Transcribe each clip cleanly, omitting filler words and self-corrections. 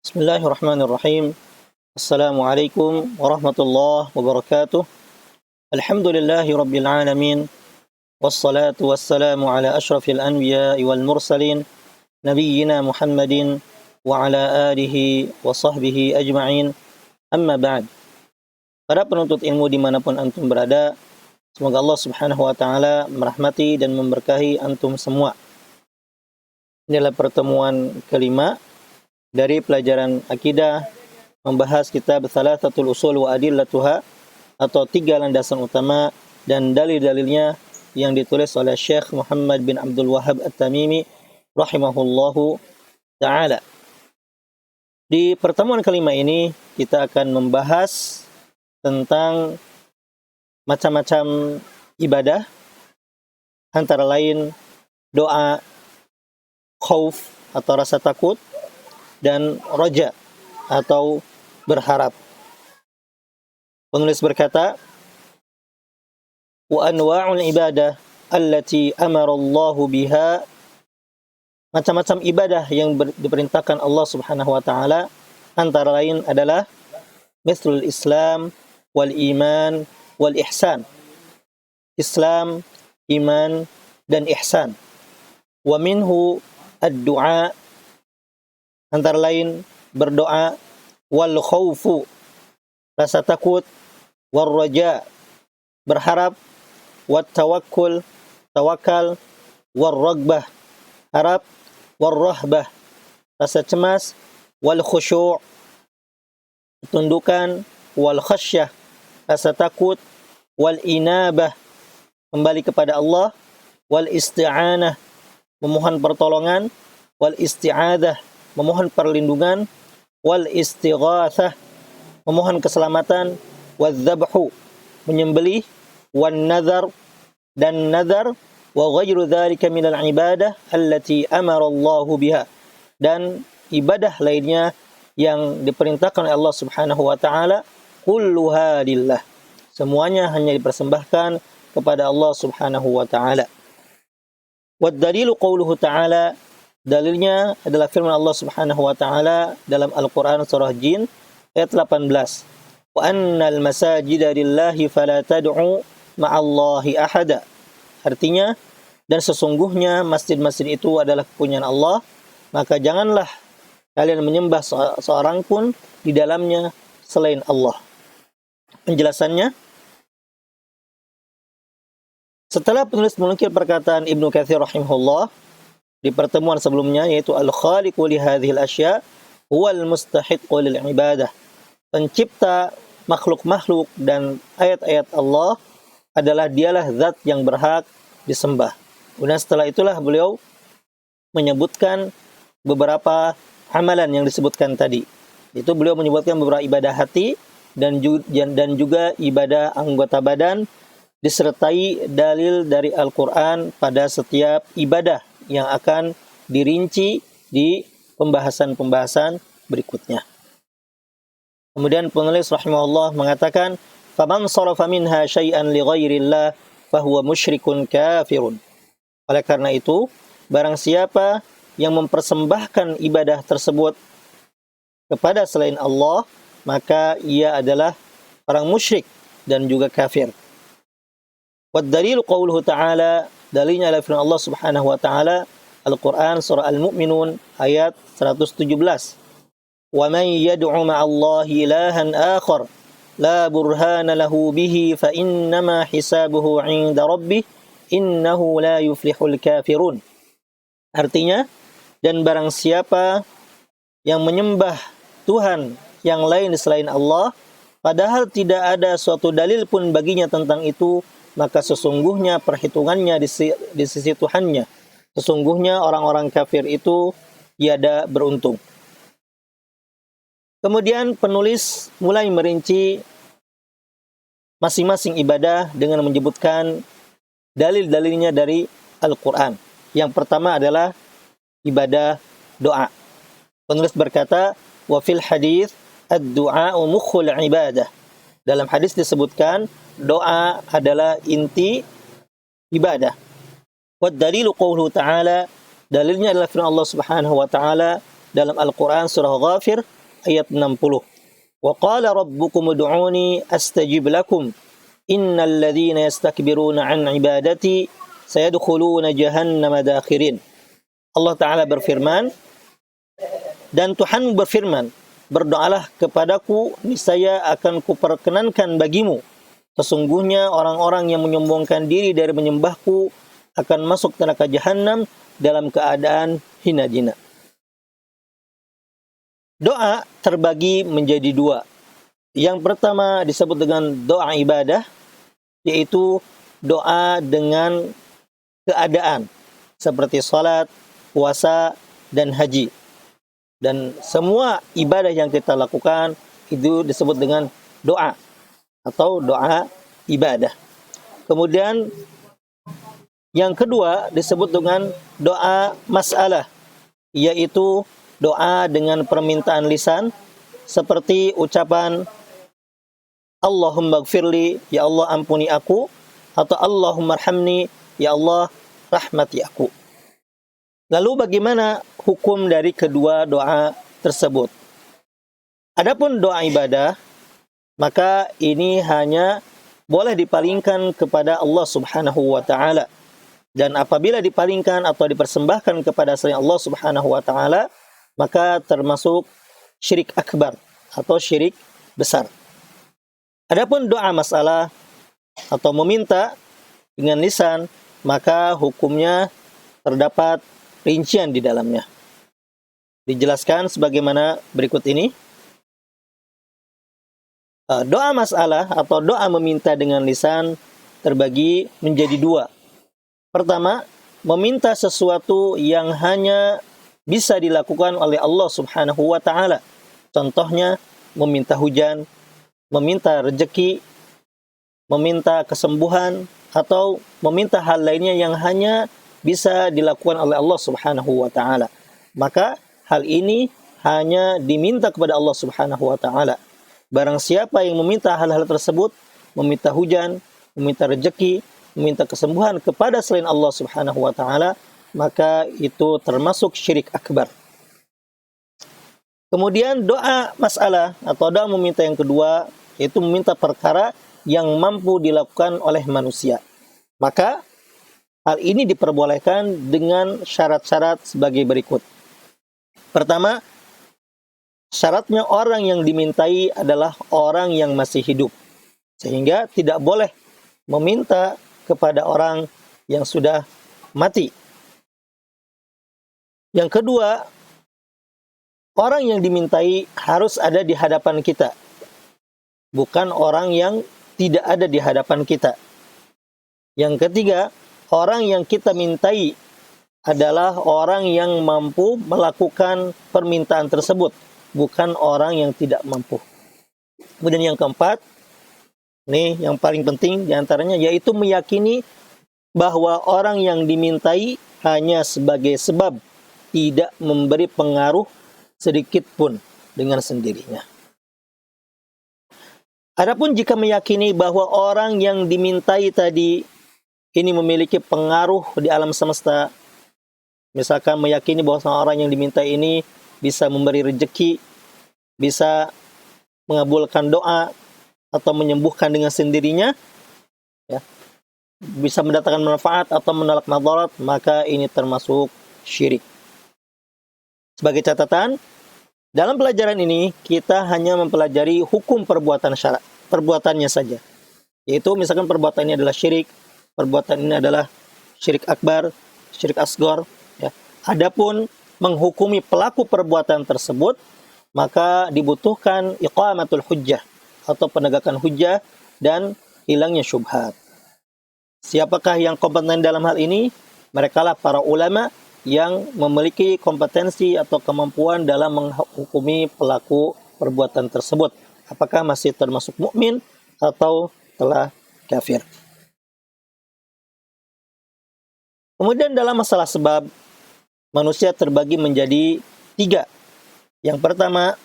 Bismillahirrahmanirrahim. Assalamualaikum warahmatullahi wabarakatuh. Alhamdulillahi rabbil alamin. Wassalatu wassalamu ala ashrafil anbiya'i wal mursalin. Nabiyyina Muhammadin wa ala alihi wa sahbihi ajma'in. Amma ba'd. Para penuntut ilmu dimanapun antum berada, semoga Allah subhanahu wa ta'ala merahmati dan memberkahi antum semua. Inilah pertemuan kelima dari pelajaran akidah, membahas kitab Thalathatul Usul wa Adillatuha, atau 3 landasan utama dan dalil-dalilnya yang ditulis oleh Syekh Muhammad bin Abdul Wahhab At-Tamimi rahimahullahu ta'ala. Di pertemuan kelima ini kita akan membahas tentang macam-macam ibadah, antara lain doa, khauf atau rasa takut, dan roja atau berharap. Penulis berkata, wa anwa'ul ibadah allati amara Allah biha, macam-macam ibadah yang diperintahkan Allah Subhanahu wa taala antara lain adalah mithlul Islam wal iman wal ihsan. Islam, iman, dan ihsan. Wa minhu ad-du'a, antara lain berdoa, wal khaufu, rasa takut, wal raja, berharap, wat tawakkul, tawakal, wal ragbah, harap, wal rahbah, rasa cemas, wal khusyu', tundukan, wal khasyah, rasa takut, wal inabah, kembali kepada Allah, wal isti'anah, memohon pertolongan, wal isti'adah, memohon perlindungan, wal istighatsah, memohon keselamatan, wal dzabhu, menyembelih, wan nazar, dan nazar, wa ghairu dzalika minal ibadah allati amara Allah biha, dan ibadah lainnya yang diperintahkan oleh Allah Subhanahu wa taala, kulluha lillah, semuanya hanya dipersembahkan kepada Allah Subhanahu wa taala. Wad dalilu qauluhu ta'ala, dalilnya adalah firman Allah Subhanahu wa taala dalam Al-Qur'an surah Jin ayat 18. Wa annal masajida lillahi fala tad'u ma'allahi ahada. Artinya, dan sesungguhnya masjid-masjid itu adalah kepunyaan Allah, maka janganlah kalian menyembah seorang pun di dalamnya selain Allah. Penjelasannya, setelah penulis menukil perkataan Ibnu Katsir rahimahullah di pertemuan sebelumnya, yaitu al-khaliqu li hadhil asya huwal mustahiqqu lil ibadah, pencipta makhluk-makhluk dan ayat-ayat Allah adalah dialah zat yang berhak disembah. Kemudian setelah itulah beliau menyebutkan beberapa amalan yang disebutkan tadi. Itu beliau menyebutkan beberapa ibadah hati dan juga ibadah anggota badan, disertai dalil dari Al-Quran pada setiap ibadah yang akan dirinci di pembahasan-pembahasan berikutnya. Kemudian penulis rahimahullah mengatakan, faman sarafa minha syai'an li ghairillah fahuwa musyrikun kafirun. Oleh karena itu, barang siapa yang mempersembahkan ibadah tersebut kepada selain Allah, maka ia adalah orang musyrik dan juga kafir. Wad dalilu qauluhu ta'ala, dalilnya adalah firman Allah Subhanahu wa taala Al-Qur'an surah Al-Mu'minun ayat 117. Wa man yad'u ma'allahi ilahan akhar la burhana lahu bihi fa innama hisabuhu 'inda rabbih innahu la yuflihul kafirun. Artinya, dan barang siapa yang menyembah Tuhan yang lain selain Allah, padahal tidak ada suatu dalil pun baginya tentang itu, maka sesungguhnya perhitungannya di sisi Tuhannya. Sesungguhnya orang-orang kafir itu tiada beruntung. Kemudian penulis mulai merinci masing-masing ibadah dengan menyebutkan dalil-dalilnya dari Al-Quran. Yang pertama adalah ibadah doa. Penulis berkata, wa fil hadits ad-du'a'u mukhul ibadah. Dalam hadis disebutkan doa adalah inti ibadah. Wad dalilu qauluhu ta'ala, dalilnya adalah firman Allah Subhanahu wa taala, dalam Al-Quran surah Ghafir ayat 60. Wa qala rabbukum ud'uni astajib lakum innal ladzina yastakbiruna an ibadati sayadkhuluna jahannama dakhirin. Allah Ta'ala berfirman, dan Tuhan berfirman, berdoalah kepadaku, niscaya akan kuperkenankan bagimu. Sesungguhnya orang-orang yang menyombongkan diri dari menyembahku akan masuk neraka jahanam dalam keadaan hina jina. Doa terbagi menjadi dua. Yang pertama disebut dengan doa ibadah, yaitu doa dengan keadaan, seperti salat, puasa, dan haji. Dan semua ibadah yang kita lakukan itu disebut dengan doa atau doa ibadah. Kemudian yang kedua disebut dengan doa mas'alah, yaitu doa dengan permintaan lisan, seperti ucapan Allahumma gfirli, ya Allah ampuni aku, atau Allahumma arhamni, ya Allah rahmati aku. Lalu bagaimana hukum dari kedua doa tersebut? Adapun doa ibadah, maka ini hanya boleh dipalingkan kepada Allah Subhanahu wa Ta'ala. Dan apabila dipalingkan atau dipersembahkan kepada selain Allah Subhanahu wa Ta'ala, maka termasuk syirik akbar atau syirik besar. Adapun doa masalah atau meminta dengan lisan, maka hukumnya terdapat rincian di dalamnya. Dijelaskan sebagaimana berikut ini. Doa masalah atau doa meminta dengan lisan terbagi menjadi dua. Pertama, meminta sesuatu yang hanya bisa dilakukan oleh Allah Subhanahu wa Ta'ala. Contohnya, meminta hujan, meminta rezeki, meminta kesembuhan, atau meminta hal lainnya yang hanya bisa dilakukan oleh Allah Subhanahu wa Ta'ala. Maka hal ini hanya diminta kepada Allah Subhanahu wa Ta'ala. Barang siapa yang meminta hal-hal tersebut, meminta hujan, meminta rezeki, meminta kesembuhan kepada selain Allah Subhanahu wa Ta'ala, maka itu termasuk syirik akbar. Kemudian doa masalah atau doa meminta yang kedua, yaitu meminta perkara yang mampu dilakukan oleh manusia. Maka hal ini diperbolehkan dengan syarat-syarat sebagai berikut. Pertama, syaratnya orang yang dimintai adalah orang yang masih hidup. Sehingga tidak boleh meminta kepada orang yang sudah mati. Yang kedua, orang yang dimintai harus ada di hadapan kita. Bukan orang yang tidak ada di hadapan kita. Yang ketiga, orang yang kita mintai adalah orang yang mampu melakukan permintaan tersebut, bukan orang yang tidak mampu. Kemudian yang keempat, nih yang paling penting diantaranya, yaitu meyakini bahwa orang yang dimintai hanya sebagai sebab, tidak memberi pengaruh sedikit pun dengan sendirinya. Adapun jika meyakini bahwa orang yang dimintai tadi ini memiliki pengaruh di alam semesta, misalkan meyakini bahwa orang yang dimintai ini bisa memberi rezeki, bisa mengabulkan doa, atau menyembuhkan dengan sendirinya, ya, bisa mendatangkan manfaat atau menolak madarat, maka ini termasuk syirik. Sebagai catatan, dalam pelajaran ini kita hanya mempelajari hukum perbuatannya saja. Yaitu misalkan perbuatan ini adalah syirik, perbuatan ini adalah syirik akbar, syirik asghar, ya. Adapun menghukumi pelaku perbuatan tersebut, maka dibutuhkan iqamatul hujjah atau penegakan hujjah dan hilangnya syubhat. Siapakah yang kompeten dalam hal ini? Merekalah para ulama yang memiliki kompetensi atau kemampuan dalam menghukumi pelaku perbuatan tersebut. Apakah masih termasuk mukmin atau telah kafir. Kemudian dalam masalah sebab, manusia terbagi menjadi 3. Yang pertama,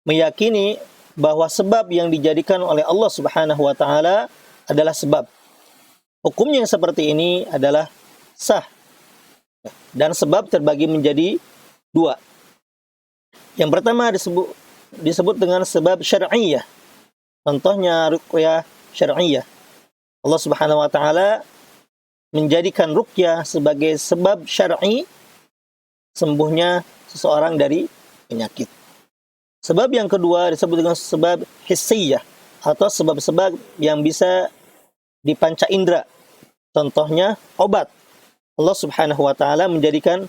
meyakini bahwa sebab yang dijadikan oleh Allah Subhanahu wa Ta'ala adalah sebab. Hukumnya yang seperti ini adalah sah. Dan sebab terbagi menjadi 2. Yang pertama disebut dengan sebab syar'iyah. Contohnya ruqyah syar'iyah. Allah Subhanahu wa taala menjadikan ruqyah sebagai sebab syar'i sembuhnya seseorang dari penyakit. Sebab yang kedua disebut dengan sebab hissiyah atau sebab-sebab yang bisa dipanca indera. Contohnya obat. Allah Subhanahu wa taala menjadikan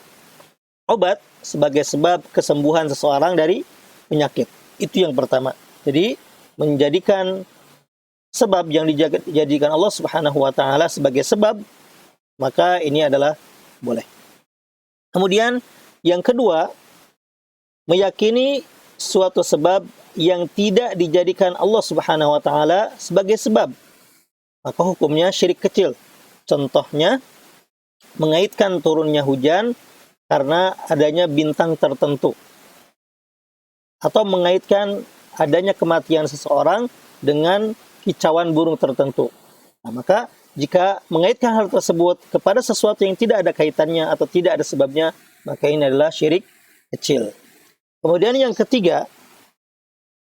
obat sebagai sebab kesembuhan seseorang dari penyakit. Itu yang pertama. Jadi menjadikan sebab yang dijadikan Allah Subhanahu wa taala sebagai sebab, maka ini adalah boleh. Kemudian yang kedua, meyakini suatu sebab yang tidak dijadikan Allah Subhanahu wa taala sebagai sebab, maka hukumnya syirik kecil. Contohnya mengaitkan turunnya hujan karena adanya bintang tertentu, atau mengaitkan adanya kematian seseorang dengan kicauan burung tertentu. Nah, maka jika mengaitkan hal tersebut kepada sesuatu yang tidak ada kaitannya atau tidak ada sebabnya, maka ini adalah syirik kecil. Kemudian yang ketiga,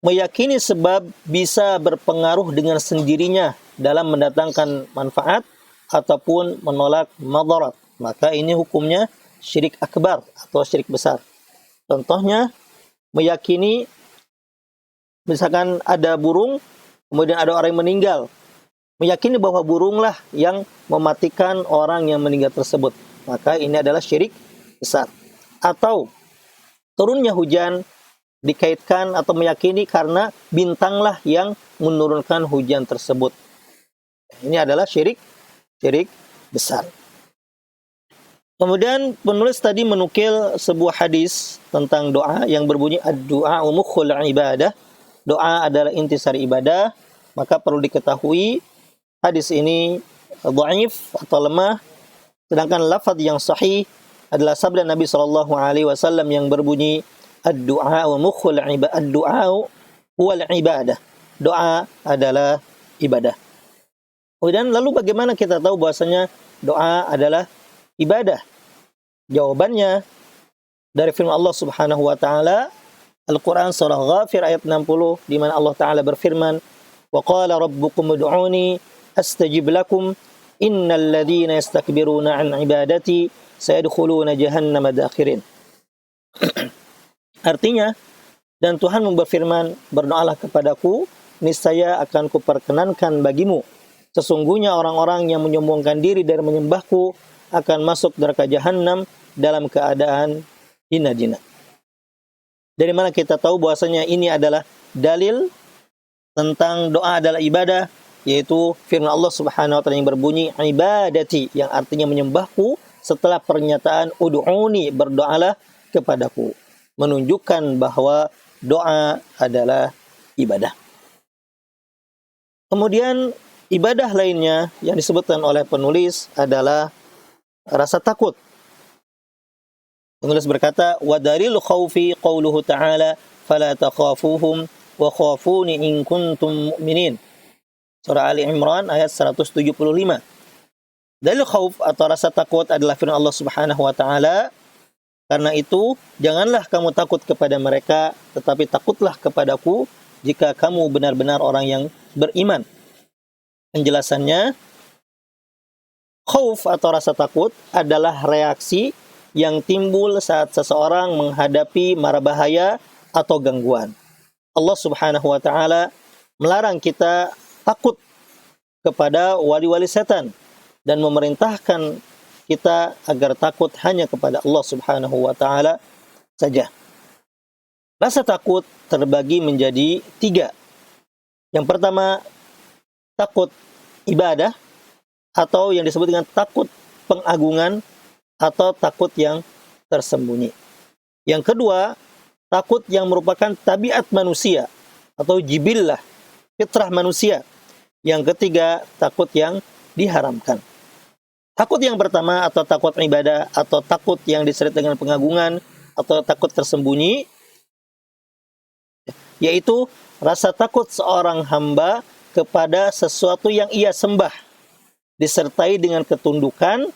meyakini sebab bisa berpengaruh dengan sendirinya dalam mendatangkan manfaat ataupun menolak madarat, maka ini hukumnya syirik akbar atau syirik besar. Contohnya, meyakini misalkan ada burung, kemudian ada orang yang meninggal, meyakini bahwa burunglah yang mematikan orang yang meninggal tersebut, maka ini adalah syirik besar. Atau turunnya hujan dikaitkan atau meyakini karena bintanglah yang menurunkan hujan tersebut, ini adalah syirik besar. Kemudian penulis tadi menukil sebuah hadis tentang doa yang berbunyi ad-du'a mukhul ibadah. Doa adalah intisari ibadah. Maka perlu diketahui hadis ini dhaif atau lemah, sedangkan lafaz yang sahih adalah sabda Nabi SAW yang berbunyi ad-du'a mukhul ibadah. Ad-du'a huwal ibadah. Doa adalah ibadah. Kemudian lalu bagaimana kita tahu bahwasanya doa adalah ibadah? Jawabannya dari firman Allah Subhanahu wa taala, Al-Qur'an surah Ghafir ayat 60, di mana Allah taala berfirman, "Wa qala rabbukum ud'uni astajib lakum innal ladzina yastakbiruna 'an ibadati sayadkhuluna jahannama dakhirin." Artinya, dan Tuhan berfirman, "Berdoalah kepadaku, niscaya akan kuperkenankan bagimu. Sesungguhnya orang-orang yang menyombongkan diri dari menyembahku akan masuk neraka jahanam dalam keadaan hina-hina." Dari mana kita tahu bahwasanya ini adalah dalil tentang doa adalah ibadah, yaitu firman Allah Subhanahu wa taala yang berbunyi ibadati, yang artinya menyembahku, setelah pernyataan ud'uni, berdoalah kepadaku, menunjukkan bahwa doa adalah ibadah. Kemudian ibadah lainnya yang disebutkan oleh penulis adalah rasa takut. Penulis berkata, wa dalil khaufi qauluhu ta'ala fala takhafuhum wa khafuni in kuntum mu'minin. Surah Ali Imran ayat 175. Dalil khauf atau rasa takut adalah firman Allah Subhanahu wa taala, karena itu janganlah kamu takut kepada mereka, tetapi takutlah kepadaku jika kamu benar-benar orang yang beriman. Penjelasannya, khauf atau rasa takut adalah reaksi yang timbul saat seseorang menghadapi mara bahaya atau gangguan. Allah Subhanahu wa taala melarang kita takut kepada wali-wali setan dan memerintahkan kita agar takut hanya kepada Allah Subhanahu wa taala saja. Rasa takut terbagi menjadi 3. Yang pertama, takut ibadah atau yang disebut dengan takut pengagungan atau takut yang tersembunyi. Yang kedua, takut yang merupakan tabiat manusia atau jibillah, fitrah manusia. Yang ketiga, takut yang diharamkan. Takut yang pertama atau takut ibadah atau takut yang disertai dengan pengagungan atau takut tersembunyi, yaitu rasa takut seorang hamba kepada sesuatu yang ia sembah, disertai dengan ketundukan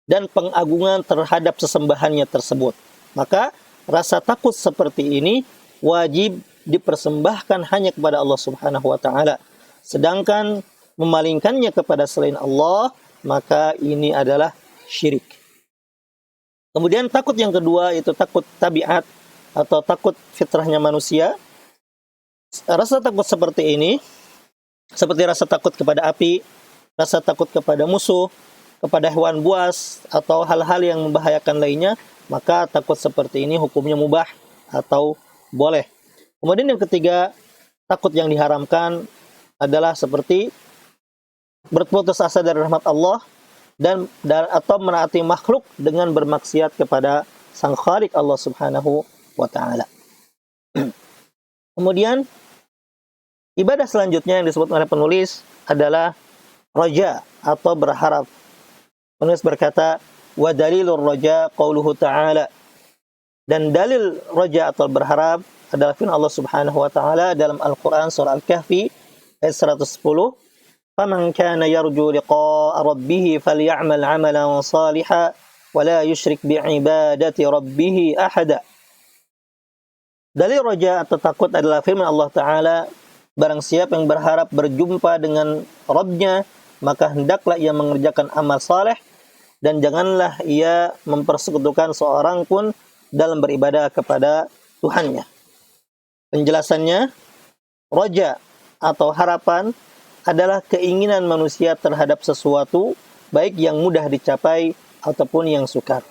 dan pengagungan terhadap sesembahannya tersebut. Maka rasa takut seperti ini wajib dipersembahkan hanya kepada Allah Subhanahu wa taala. Sedangkan memalingkannya kepada selain Allah, maka ini adalah syirik. Kemudian takut yang kedua itu takut tabiat atau takut fitrahnya manusia. Rasa takut seperti ini seperti rasa takut kepada api, rasa takut kepada musuh, kepada hewan buas atau hal-hal yang membahayakan lainnya, maka takut seperti ini hukumnya mubah atau boleh. Kemudian yang ketiga, takut yang diharamkan adalah seperti berputus asa dari rahmat Allah dan atau menaati makhluk dengan bermaksiat kepada Sang Khalik Allah Subhanahu wa taala. Kemudian ibadah selanjutnya yang disebut oleh penulis adalah raja atau berharap. Penulis berkata, wa dalilur raja qauluhu ta'ala. Dan dalil raja atau berharap adalah firman Allah Subhanahu wa taala dalam Al-Qur'an surah Al-Kahfi ayat 110, "Faman kana yarju liqa'a rabbih falyamal 'amalan shalihan wa la yusyrik bi'ibadati rabbih ahada." Dalil raja atau takut adalah firman Allah taala, barang siapa yang berharap berjumpa dengan Rabb-Nya, maka hendaklah ia mengerjakan amal saleh dan janganlah ia mempersekutukan seorang pun dalam beribadah kepada Tuhannya. Penjelasannya, raja atau harapan adalah keinginan manusia terhadap sesuatu, baik yang mudah dicapai ataupun yang sukar.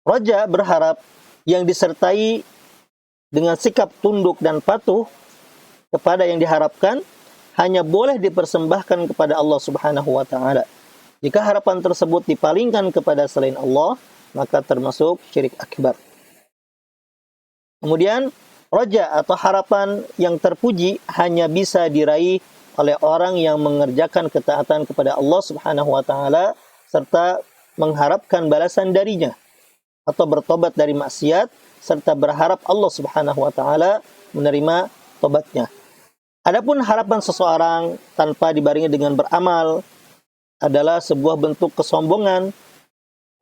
Raja berharap yang disertai dengan sikap tunduk dan patuh kepada yang diharapkan hanya boleh dipersembahkan kepada Allah Subhanahu wa taala. Jika harapan tersebut dipalingkan kepada selain Allah, maka termasuk syirik akbar. Kemudian, raja atau harapan yang terpuji hanya bisa diraih oleh orang yang mengerjakan ketaatan kepada Allah Subhanahu wa taala serta mengharapkan balasan darinya, atau bertobat dari maksiat serta berharap Allah Subhanahu wa taala menerima tobatnya. Adapun harapan seseorang tanpa dibarengi dengan beramal adalah sebuah bentuk kesombongan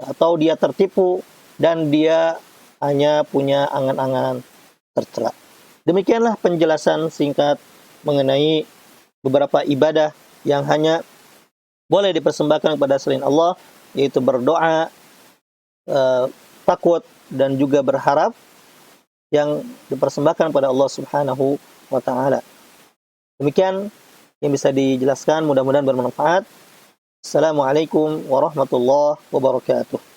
atau dia tertipu dan dia hanya punya angan-angan tercela. Demikianlah penjelasan singkat mengenai beberapa ibadah yang hanya boleh dipersembahkan kepada selain Allah, yaitu berdoa, takut dan juga berharap yang dipersembahkan pada Allah Subhanahu wa taala. Demikian yang bisa dijelaskan, mudah-mudahan bermanfaat. Assalamualaikum warahmatullahi wabarakatuh.